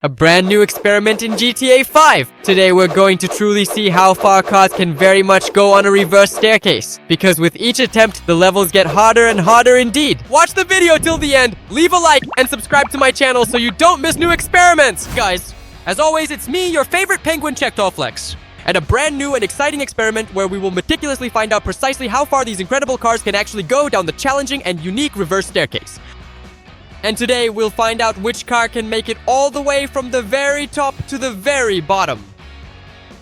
A brand new experiment in GTA 5! Today we're going to truly see how far cars can very much go on a reverse staircase. Because with each attempt, the levels get harder and harder indeed. Watch the video till the end, leave a like, and subscribe to my channel so you don't miss new experiments! Guys, as always, it's me, your favorite penguin Checkdollflex, and a brand new and exciting experiment where we will meticulously find out precisely how far these incredible cars can actually go down the challenging and unique reverse staircase. And today, we'll find out which car can make it all the way from the very top to the very bottom.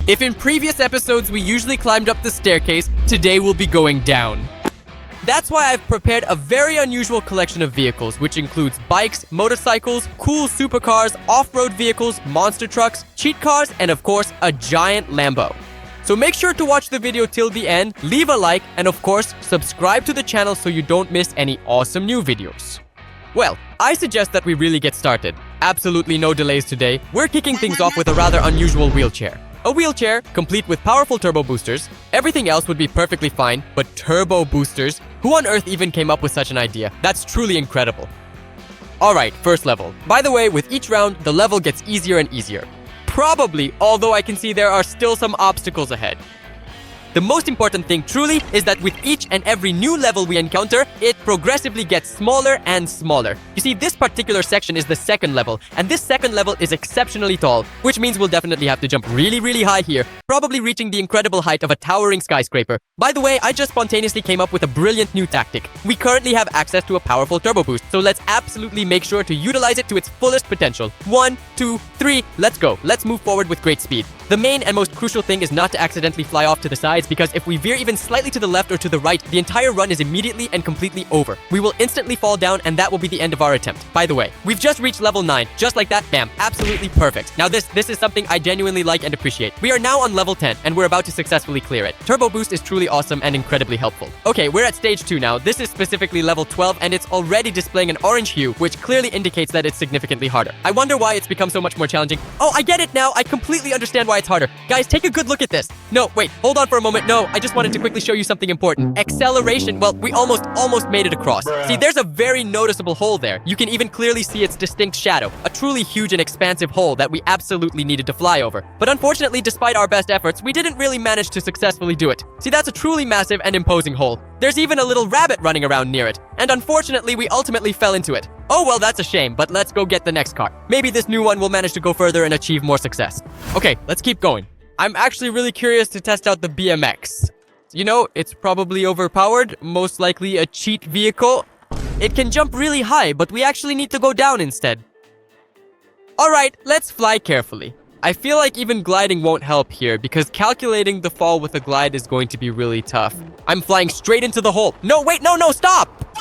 If in previous episodes we usually climbed up the staircase, today we'll be going down. That's why I've prepared a very unusual collection of vehicles, which includes bikes, motorcycles, cool supercars, off-road vehicles, monster trucks, cheat cars, and of course, a giant Lambo. So make sure to watch the video till the end, leave a like, and of course, subscribe to the channel so you don't miss any awesome new videos. Well, I suggest that we really get started. Absolutely no delays today. We're kicking things off with a rather unusual wheelchair. A wheelchair, complete with powerful turbo boosters. Everything else would be perfectly fine, but turbo boosters? Who on earth even came up with such an idea? That's truly incredible. Alright, first level. By the way, with each round, the level gets easier and easier. Probably, although I can see there are still some obstacles ahead. The most important thing truly is that with each and every new level we encounter, it progressively gets smaller and smaller. You see, this particular section is the second level, and this second level is exceptionally tall, which means we'll definitely have to jump really high here, probably reaching the incredible height of a towering skyscraper. By the way, I just spontaneously came up with a brilliant new tactic. We currently have access to a powerful turbo boost, so let's absolutely make sure to utilize it to its fullest potential. 1, 2, 3, let's go. Let's move forward with great speed. The main and most crucial thing is not to accidentally fly off to the sides, because if we veer even slightly to the left or to the right, the entire run is immediately and completely over. We will instantly fall down, and that will be the end of our attempt. By the way, we've just reached level 9. Just like that, bam, absolutely perfect. Now this is something I genuinely like and appreciate. We are now on level 10, and we're about to successfully clear it. Turbo boost is truly awesome and incredibly helpful. Okay, we're at stage 2 now. This is specifically level 12, and it's already displaying an orange hue, which clearly indicates that it's significantly harder. I wonder why it's become so much more challenging. Oh, I get it now. I completely understand why it's harder. Guys, take a good look at this. No, wait, hold on for a moment. No, I just wanted to quickly show you something important. Acceleration, well, we almost made it across. See, there's a very noticeable hole there. You can even clearly see its distinct shadow. A truly huge and expansive hole that we absolutely needed to fly over. But unfortunately, despite our best efforts, we didn't really manage to successfully do it. See, that's a truly massive and imposing hole. There's even a little rabbit running around near it. And unfortunately, we ultimately fell into it. Oh, well, that's a shame, but let's go get the next car. Maybe this new one will manage to go further and achieve more success. Okay, let's keep going. I'm actually really curious to test out the BMX. You know, it's probably overpowered, most likely a cheat vehicle. It can jump really high, but we actually need to go down instead. Alright, let's fly carefully. I feel like even gliding won't help here, because calculating the fall with a glide is going to be really tough. I'm flying straight into the hole. No, wait, no, stop!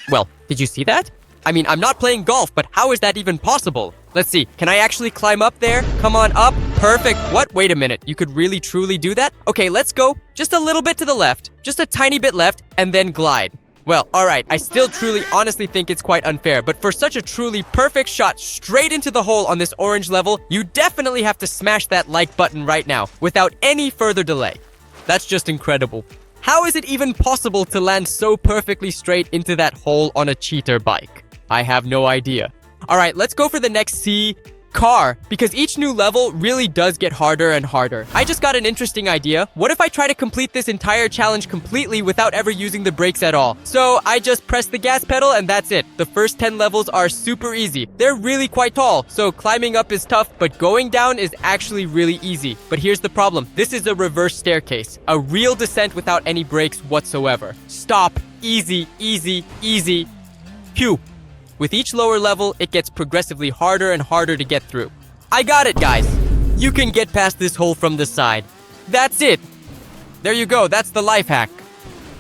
Well, did you see that? I mean, I'm not playing golf, but how is that even possible? Let's see, can I actually climb up there? Come on up, perfect. What? Wait a minute, you could really truly do that? Okay, let's go just a little bit to the left, just a tiny bit left, and then glide. Well, alright, I still truly honestly think it's quite unfair, but for such a truly perfect shot straight into the hole on this orange level, you definitely have to smash that like button right now, without any further delay. That's just incredible. How is it even possible to land so perfectly straight into that hole on a cheater bike? I have no idea. Alright, let's go for the next C car, because each new level really does get harder and harder. I just got an interesting idea. What if I try to complete this entire challenge completely without ever using the brakes at all? So I just press the gas pedal and that's it. The first 10 levels are super easy. They're really quite tall, so climbing up is tough, but going down is actually really easy. But here's the problem. This is a reverse staircase. A real descent without any brakes whatsoever. Stop. Easy. Phew. With each lower level, it gets progressively harder and harder to get through. I got it, guys! You can get past this hole from the side. That's it! There you go, that's the life hack.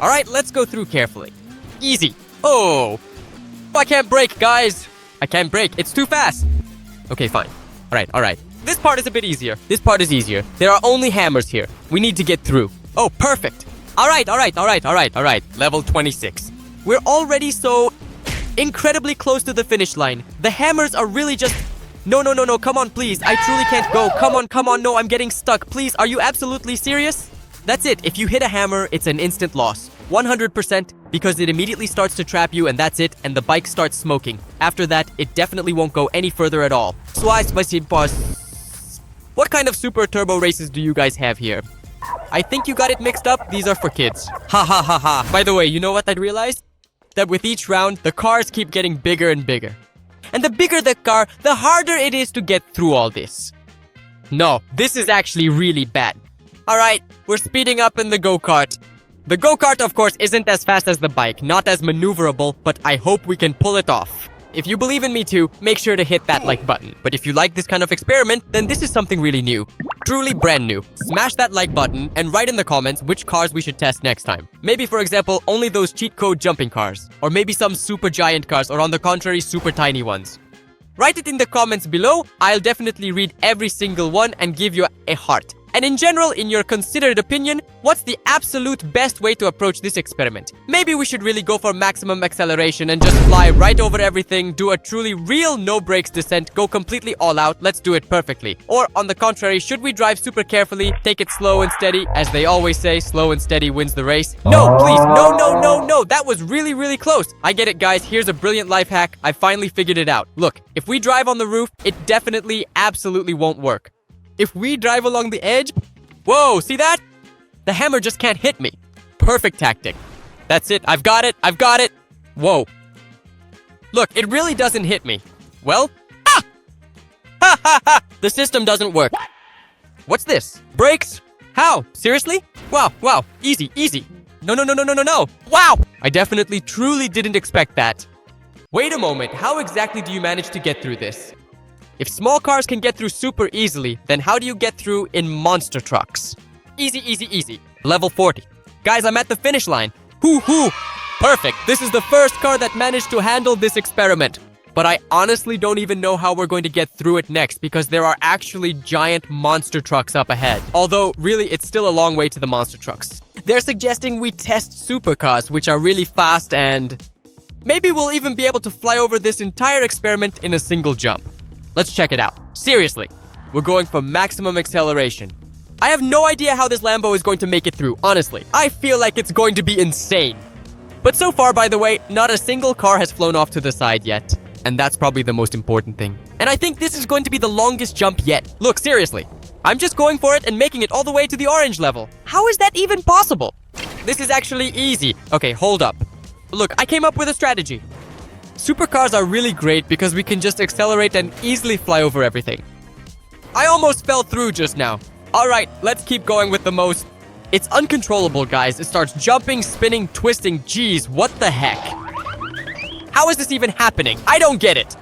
Alright, let's go through carefully. Easy. Oh! I can't brake, guys! I can't brake, it's too fast! Okay, fine. Alright. This part is a bit easier. This part is easier. There are only hammers here. We need to get through. Oh, perfect! Alright. Level 26. We're already so incredibly close to the finish line. The hammers are really just... No, come on, please. I truly can't go. Come on, no, I'm getting stuck. Please, are you absolutely serious? That's it. If you hit a hammer, it's an instant loss. 100%, because it immediately starts to trap you and that's it, and the bike starts smoking. After that, it definitely won't go any further at all. What kind of super turbo races do you guys have here? I think you got it mixed up. These are for kids. Ha ha ha ha. By the way, you know what I realized? That with each round, the cars keep getting bigger and bigger. And the bigger the car, the harder it is to get through all this. No, this is actually really bad. Alright, we're speeding up in the go-kart. The go-kart, of course, isn't as fast as the bike, not as maneuverable, but I hope we can pull it off. If you believe in me too, make sure to hit that like button. But if you like this kind of experiment, then this is something really new. Truly brand new. Smash that like button and write in the comments which cars we should test next time. Maybe, for example, only those cheat code jumping cars. Or maybe some super giant cars, or on the contrary, super tiny ones. Write it in the comments below. I'll definitely read every single one and give you a heart. And in general, in your considered opinion, what's the absolute best way to approach this experiment? Maybe we should really go for maximum acceleration and just fly right over everything, do a truly real no-brakes descent, go completely all out, let's do it perfectly. Or on the contrary, should we drive super carefully, take it slow and steady? As they always say, slow and steady wins the race. No, please, no, that was really close. I get it, guys, here's a brilliant life hack. I finally figured it out. Look, if we drive on the roof, it definitely, absolutely won't work. If we drive along the edge... Whoa, see that? The hammer just can't hit me. Perfect tactic. That's it. I've got it. Whoa. Look, it really doesn't hit me. Well... Ah! Ha ha ha! The system doesn't work. What's this? Brakes? How? Seriously? Wow. Easy. No. Wow! I definitely, truly didn't expect that. Wait a moment. How exactly do you manage to get through this? If small cars can get through super easily, then how do you get through in monster trucks? Easy. Level 40. Guys, I'm at the finish line. Hoo. Perfect. This is the first car that managed to handle this experiment. But I honestly don't even know how we're going to get through it next because there are actually giant monster trucks up ahead. Although, really, it's still a long way to the monster trucks. They're suggesting we test supercars, which are really fast and... maybe we'll even be able to fly over this entire experiment in a single jump. Let's check it out. Seriously, we're going for maximum acceleration. I have no idea how this Lambo is going to make it through, honestly. I feel like it's going to be insane. But so far, by the way, not a single car has flown off to the side yet. And that's probably the most important thing. And I think this is going to be the longest jump yet. Look, seriously. I'm just going for it and making it all the way to the orange level. How is that even possible? This is actually easy. Okay, hold up. Look, I came up with a strategy. Supercars are really great because we can just accelerate and easily fly over everything. I almost fell through just now. Alright, let's keep going with the most... It's uncontrollable, guys. It starts jumping, spinning, twisting. Jeez, what the heck? How is this even happening? I don't get it.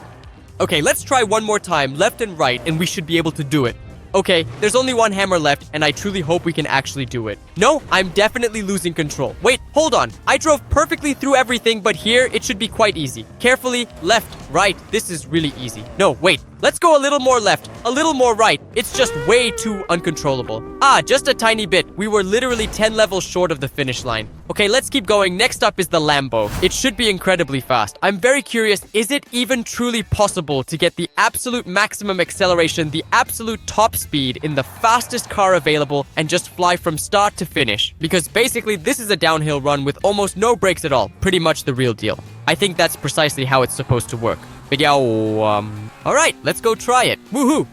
Okay, let's try one more time, left and right, and we should be able to do it. Okay, there's only one hammer left, and I truly hope we can actually do it. No, I'm definitely losing control. Wait, hold on. I drove perfectly through everything, but here it should be quite easy. Carefully, left, right. This is really easy. No, wait. Let's go a little more left, a little more right. It's just way too uncontrollable. Just a tiny bit. We were literally 10 levels short of the finish line. Okay, let's keep going. Next up is the Lambo. It should be incredibly fast. I'm very curious, is it even truly possible to get the absolute maximum acceleration, the absolute top speed in the fastest car available and just fly from start to finish? Because basically, this is a downhill run with almost no brakes at all. Pretty much the real deal. I think that's precisely how it's supposed to work. But yeah, alright, let's go try it. Woohoo!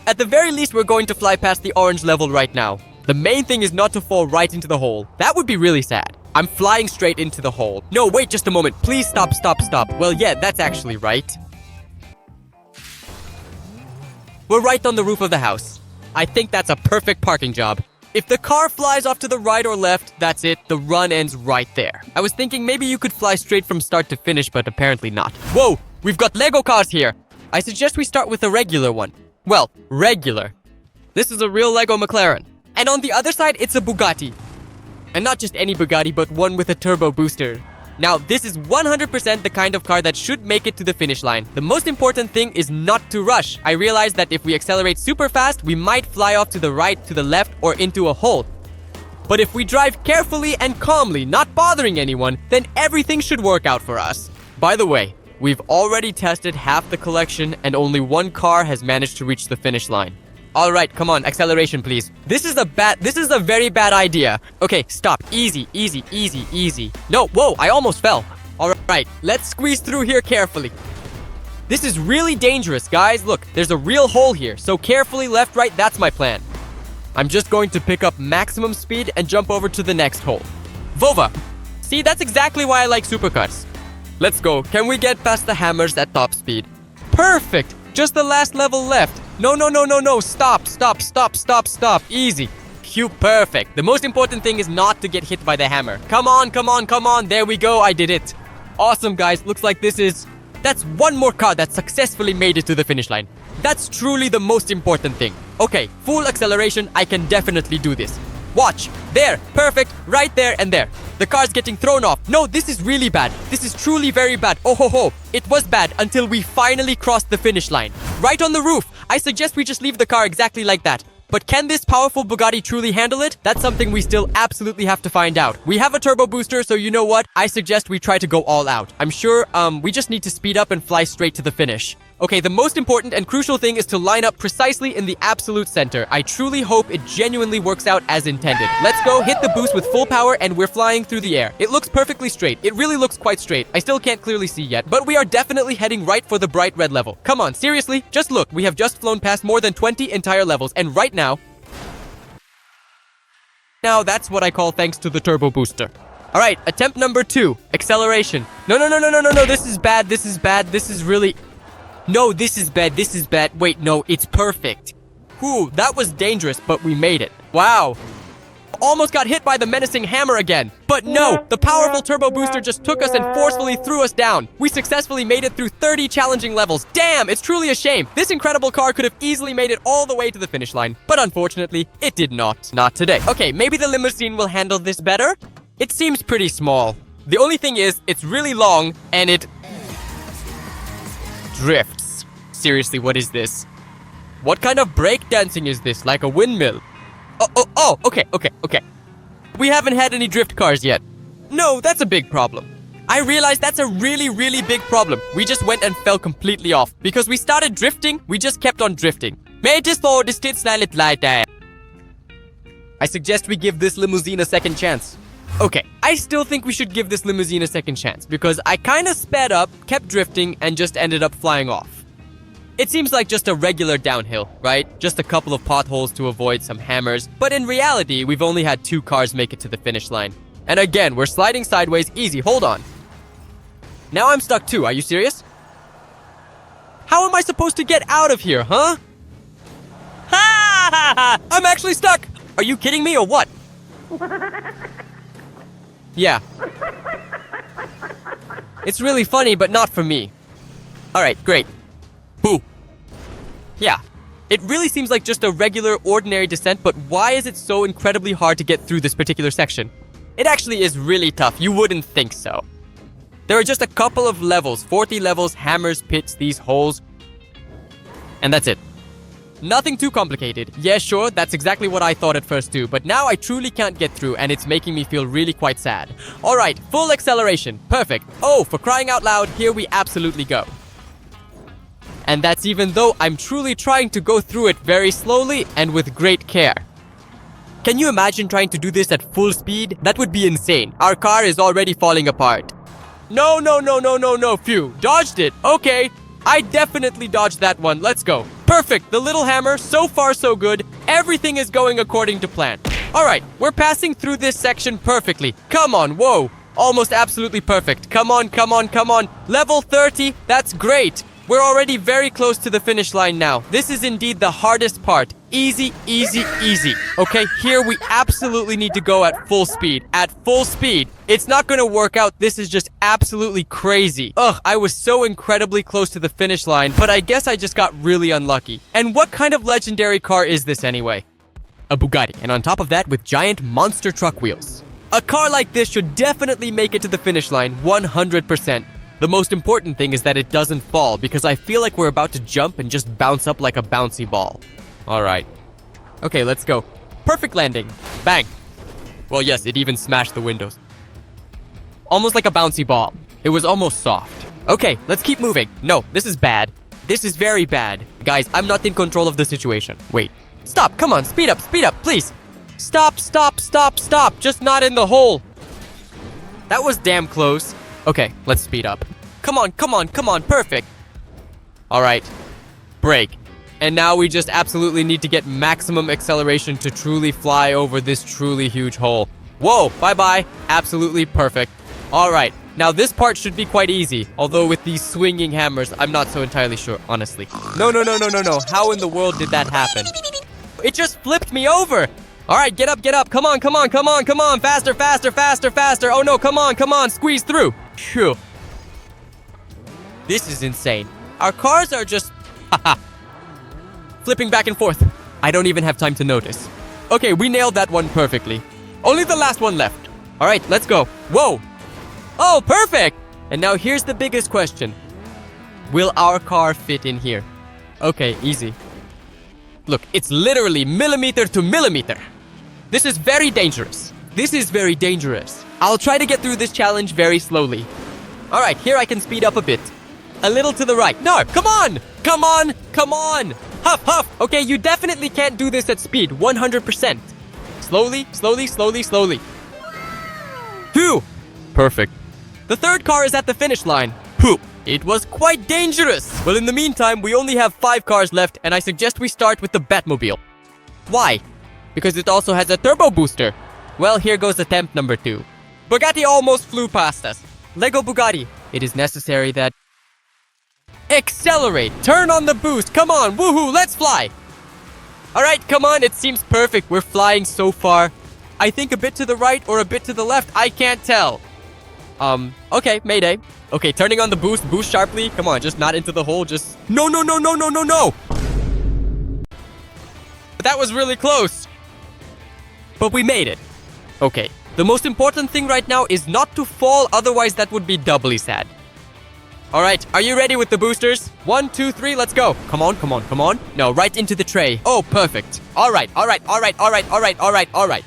At the very least, we're going to fly past the orange level right now. The main thing is not to fall right into the hole. That would be really sad. I'm flying straight into the hole. No, wait just a moment. Please stop. Well, yeah, that's actually right. We're right on the roof of the house. I think that's a perfect parking job. If the car flies off to the right or left, that's it. The run ends right there. I was thinking maybe you could fly straight from start to finish, but apparently not. Whoa, we've got Lego cars here. I suggest we start with a regular one. Well, regular. This is a real Lego McLaren. And on the other side, it's a Bugatti. And not just any Bugatti, but one with a turbo booster. Now, this is 100% the kind of car that should make it to the finish line. The most important thing is not to rush. I realize that if we accelerate super fast, we might fly off to the right, to the left, or into a hole. But if we drive carefully and calmly, not bothering anyone, then everything should work out for us. By the way, we've already tested half the collection and only one car has managed to reach the finish line. All right, come on, acceleration, please. This is a very bad idea. Okay, stop. Easy, easy, easy, easy. No, whoa, I almost fell. All right, let's squeeze through here carefully. This is really dangerous, guys. Look, there's a real hole here, so carefully left, right, that's my plan. I'm just going to pick up maximum speed and jump over to the next hole. Vova. See, that's exactly why I like supercars. Let's go. Can we get past the hammers at top speed? Perfect. Just the last level left. No, no, no, no, no. Stop, stop, stop, stop, stop. Easy. Phew, perfect. The most important thing is not to get hit by the hammer. Come on, come on, come on. There we go. I did it. Awesome, guys. Looks like that's one more car that successfully made it to the finish line. That's truly the most important thing. Okay, full acceleration. I can definitely do this. Watch. There. Perfect. Right there and there. The car's getting thrown off. No, this is really bad. This is truly very bad. Oh ho ho. It was bad until we finally crossed the finish line. Right on the roof. I suggest we just leave the car exactly like that. But can this powerful Bugatti truly handle it? That's something we still absolutely have to find out. We have a turbo booster, so you know what? I suggest we try to go all out. I'm sure, we just need to speed up and fly straight to the finish. Okay, the most important and crucial thing is to line up precisely in the absolute center. I truly hope it genuinely works out as intended. Let's go, hit the boost with full power, and we're flying through the air. It looks perfectly straight. It really looks quite straight. I still can't clearly see yet, but we are definitely heading right for the bright red level. Come on, seriously, just look. We have just flown past more than 20 entire levels, and right now, that's what I call thanks to the turbo booster. All right, attempt number 2, acceleration. No, no, no, no, no, no, no, this is bad, this is bad, this is really... No, this is bad, this is bad. Wait, no, it's perfect. Whew, that was dangerous, but we made it. Wow. Almost got hit by the menacing hammer again. But no, the powerful turbo booster just took us and forcefully threw us down. We successfully made it through 30 challenging levels. Damn, it's truly a shame. This incredible car could have easily made it all the way to the finish line. But unfortunately, it did not. Not today. Okay, maybe the limousine will handle this better? It seems pretty small. The only thing is, it's really long, and it drifts. Seriously, what is this? What kind of breakdancing is this? Like a windmill? Okay. We haven't had any drift cars yet. No, that's a big problem. I realized that's a really, really big problem. We just went and fell completely off. Because we started drifting, we just kept on drifting. I suggest we give this limousine a second chance. Okay, I still think we should give this limousine a second chance because I kind of sped up, kept drifting, and just ended up flying off. It seems like just a regular downhill, right? Just a couple of potholes to avoid some hammers. But in reality, we've only had 2 cars make it to the finish line. And again, we're sliding sideways easy. Hold on. Now I'm stuck too. Are you serious? How am I supposed to get out of here, huh? Ha ha ha! I'm actually stuck! Are you kidding me or what? Yeah. It's really funny, but not for me. Alright, great. Boo. Yeah. It really seems like just a regular, ordinary descent, but why is it so incredibly hard to get through this particular section? It actually is really tough. You wouldn't think so. There are just a couple of levels, 40 levels, hammers, pits, these holes. And that's it. Nothing too complicated. Yeah, sure, that's exactly what I thought at first too, but now I truly can't get through and it's making me feel really quite sad. Alright, full acceleration. Perfect. Oh, for crying out loud, here we absolutely go. And that's even though I'm truly trying to go through it very slowly and with great care. Can you imagine trying to do this at full speed? That would be insane. Our car is already falling apart. No, phew. Dodged it. Okay. I definitely dodged that one. Let's go. Perfect. The little hammer. So far, so good. Everything is going according to plan. Alright, we're passing through this section perfectly. Come on. Whoa. Almost absolutely perfect. Come on. Level 30. That's great. We're already very close to the finish line now. This is indeed the hardest part. Easy. Okay, here we absolutely need to go at full speed. At full speed. It's not gonna work out. This is just absolutely crazy. Ugh, I was so incredibly close to the finish line, but I guess I just got really unlucky. And what kind of legendary car is this anyway? A Bugatti, and on top of that with giant monster truck wheels. A car like this should definitely make it to the finish line, 100%. The most important thing is that it doesn't fall because I feel like we're about to jump and just bounce up like a bouncy ball. Alright. Okay, let's go. Perfect landing. Bang. Well, yes, it even smashed the windows. Almost like a bouncy ball. It was almost soft. Okay, let's keep moving. No, this is bad. This is very bad. Guys, I'm not in control of the situation. Wait. Stop. Come on. Speed up, please. Stop. Just not in the hole. That was damn close. Okay, let's speed up. Come on. Perfect. All right. Brake. And now we just absolutely need to get maximum acceleration to truly fly over this truly huge hole. Whoa, bye-bye. Absolutely perfect. All right. Now, this part should be quite easy, although with these swinging hammers, I'm not so entirely sure, honestly. No. How in the world did that happen? It just flipped me over. All right, get up. Come on. Faster. Oh, no, come on. Squeeze through. Phew. This is insane. Our cars are just... flipping back and forth. I don't even have time to notice. Okay, we nailed that one perfectly. Only the last one left. All right, let's go. Whoa. Oh, perfect! And now here's the biggest question. Will our car fit in here? Okay, easy. Look, it's literally millimeter to millimeter. This is very dangerous. I'll try to get through this challenge very slowly. All right, here I can speed up a bit. A little to the right. No, come on! Huff. Okay, you definitely can't do this at speed, 100%. Slowly. Phew! Perfect. The third car is at the finish line. Poop. It was quite dangerous. Well, in the meantime, we only have 5 cars left, and I suggest we start with the Batmobile. Why? Because it also has a turbo booster. Well, here goes attempt number 2. Bugatti almost flew past us. Lego Bugatti. It is necessary that... Accelerate. Turn on the boost. Come on. Woohoo. Let's fly. All right, come on. It seems perfect. We're flying so far. I think a bit to the right or a bit to the left. I can't tell. Okay, mayday. Okay, turning on the boost. Boost sharply. Come on, just not into the hole. Just... No. But that was really close. But we made it. Okay, the most important thing right now is not to fall. Otherwise, that would be doubly sad. All right, are you ready with the boosters? 1, 2, 3, let's go. Come on. No, right into the tray. Oh, perfect. All right.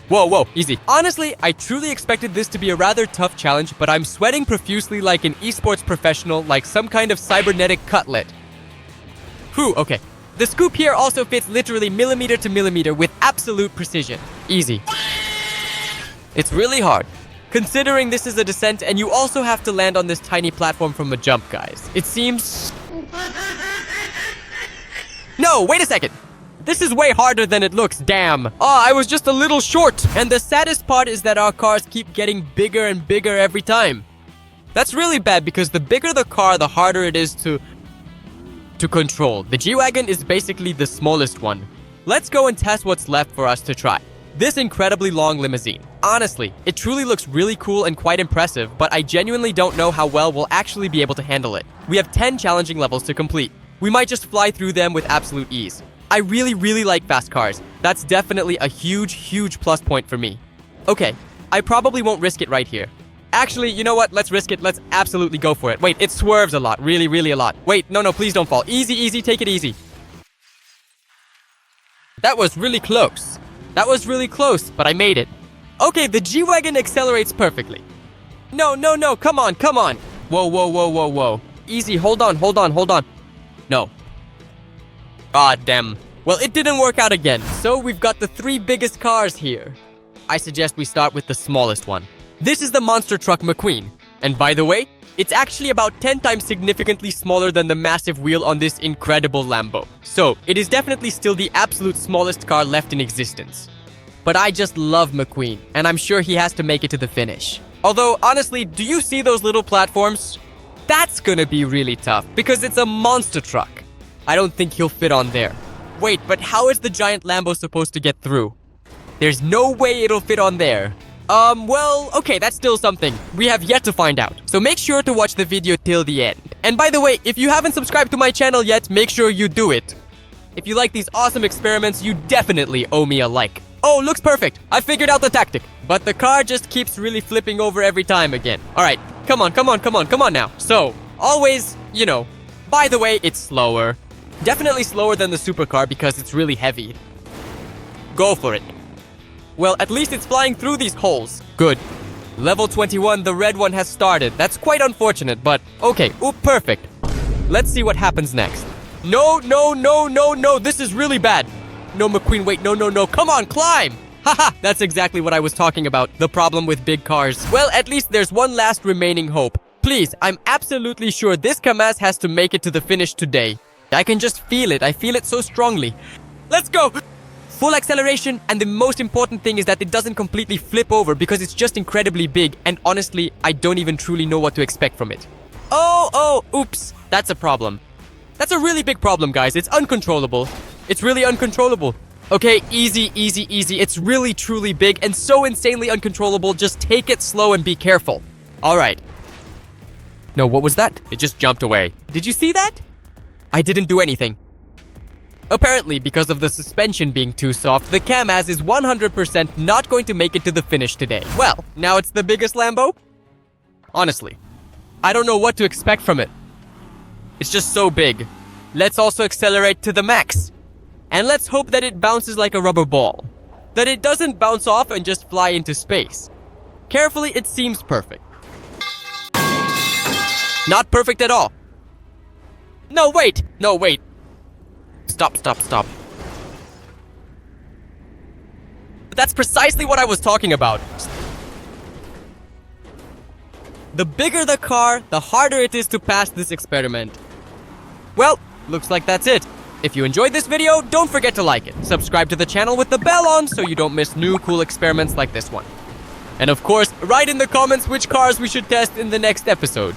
Whoa, easy. Honestly, I truly expected this to be a rather tough challenge, but I'm sweating profusely like an esports professional, like some kind of cybernetic cutlet. Whew, okay. The scoop here also fits literally millimeter to millimeter with absolute precision. Easy. It's really hard. Considering this is a descent and you also have to land on this tiny platform from a jump, guys. It seems... No, wait a second. This is way harder than it looks, damn. I was just a little short. And the saddest part is that our cars keep getting bigger and bigger every time. That's really bad because the bigger the car, the harder it is to control. The G-Wagon is basically the smallest one. Let's go and test what's left for us to try. This incredibly long limousine. Honestly, it truly looks really cool and quite impressive, but I genuinely don't know how well we'll actually be able to handle it. We have 10 challenging levels to complete. We might just fly through them with absolute ease. I really like fast cars. That's definitely a huge plus point for me. Okay, I probably won't risk it right here. Actually, you know what? Let's risk it. Let's absolutely go for it. Wait, it swerves a lot. Really a lot. Wait, no, please don't fall. Easy, take it easy. That was really close. But I made it. Okay, the G-Wagon accelerates perfectly. No, come on. Whoa. Easy, hold on. No. Ah, damn. Well, it didn't work out again. So we've got the 3 biggest cars here. I suggest we start with the smallest one. This is the monster truck McQueen. And by the way, it's actually about 10 times significantly smaller than the massive wheel on this incredible Lambo. So, it is definitely still the absolute smallest car left in existence. But I just love McQueen, and I'm sure he has to make it to the finish. Although, honestly, do you see those little platforms? That's gonna be really tough, because it's a monster truck. I don't think he'll fit on there. Wait, but how is the giant Lambo supposed to get through? There's no way it'll fit on there. Well, okay, that's still something. We have yet to find out. So make sure to watch the video till the end. And by the way, if you haven't subscribed to my channel yet, make sure you do it. If you like these awesome experiments, you definitely owe me a like. Oh, looks perfect. I figured out the tactic. But the car just keeps really flipping over every time again. All right, come on now. So, always, you know, by the way, it's slower. Definitely slower than the supercar because it's really heavy. Go for it. Well, at least it's flying through these holes. Good. Level 21, the red one has started. That's quite unfortunate, but okay. Ooh, perfect. Let's see what happens next. No, no, no, no, no. This is really bad. No, McQueen, wait. No, no, no. Come on, climb. Haha, that's exactly what I was talking about. The problem with big cars. Well, at least there's one last remaining hope. Please, I'm absolutely sure this Kamaz has to make it to the finish today. I can just feel it. I feel it so strongly. Let's go. Full acceleration, and the most important thing is that it doesn't completely flip over because it's just incredibly big, and honestly, I don't even truly know what to expect from it. Oh, oops. That's a problem. That's a really big problem, guys. It's uncontrollable. It's really uncontrollable. Okay, easy, easy, easy. It's really, truly big and so insanely uncontrollable. Just take it slow and be careful. All right. No, what was that? It just jumped away. Did you see that? I didn't do anything. Apparently, because of the suspension being too soft, the Kamaz is 100% not going to make it to the finish today. Well, now it's the biggest Lambo? Honestly, I don't know what to expect from it. It's just so big. Let's also accelerate to the max. And let's hope that it bounces like a rubber ball. That it doesn't bounce off and just fly into space. Carefully, it seems perfect. Not perfect at all. No, wait. No, wait. Stop, stop, stop. That's precisely what I was talking about. The bigger the car, the harder it is to pass this experiment. Well, looks like that's it. If you enjoyed this video, don't forget to like it. Subscribe to the channel with the bell on so you don't miss new cool experiments like this one. And of course, write in the comments which cars we should test in the next episode.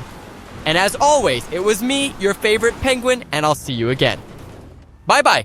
And as always, it was me, your favorite penguin, and I'll see you again. Bye-bye.